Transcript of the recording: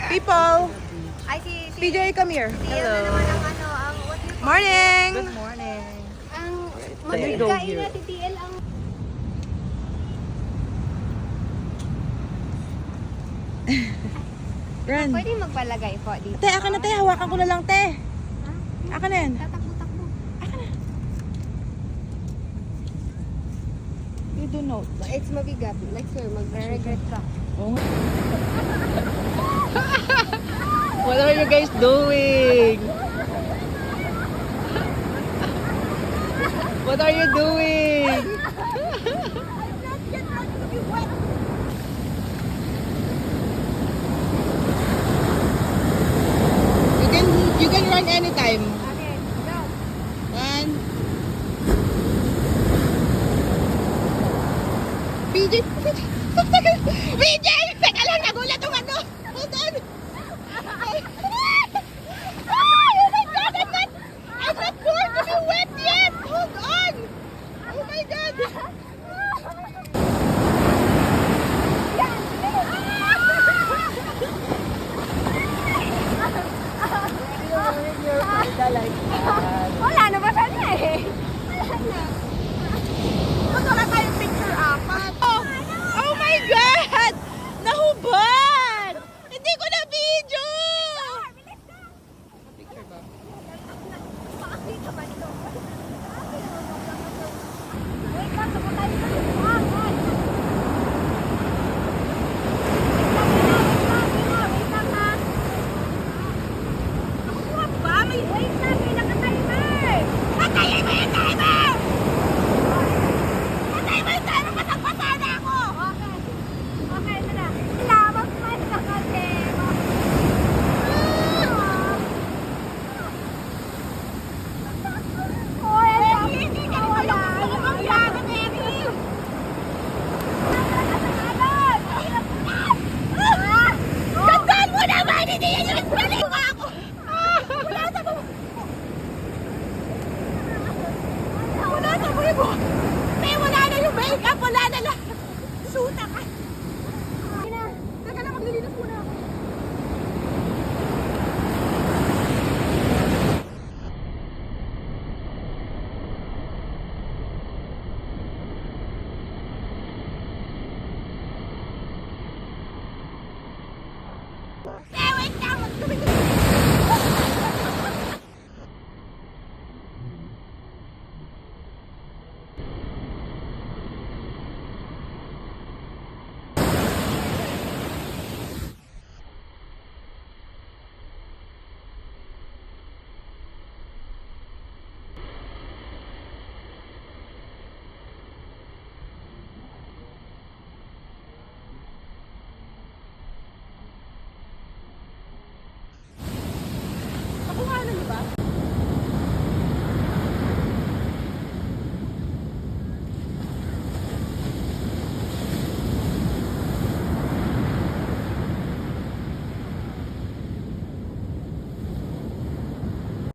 People! Ay, si PJ, come here. Hello. Hello. Naman ang ano, ang what do you call Morning! Good morning. ang There you go magkain here. na TTL ang Run. pwede magpalagay po dito. Te, akin na te. Hawakan ko na lang te. Akin na yan. Tatakbo-takbo. You do note. It's mabigat. Like sir, mag-regret ka. What are you guys doing? What are you doing? You can run anytime. Okay, go. One. PJ! PJ! Teka lang, nagulat yung ano! Hold on! Oh my God! I'm not born to be wet yet! Hold on! Oh my God! Wala na ba sana eh? Wala tayong picture apat. Oh my God! Nahubad! Hindi ko na video! Wait lang, sabot tayo sa lupa. Wait lang ha. Ba? May... Wait lang, may naka-timer. Patayin mo yung timer! Patayin mo yung timer! Pasagpasa na ako! Okay. Okay, ito na. Lamang pa sa kasi. Hoy, Hindi ka naman gusto ko maglaban, Eri! Gandaan mo naman! Hindi yan yung balik mo ako! Wala sa mo! Wala sa mo mo! May wala na yung makeup! Wala na lang! Suta ka! Teka lang, maglilinis muna ako. Wait lang!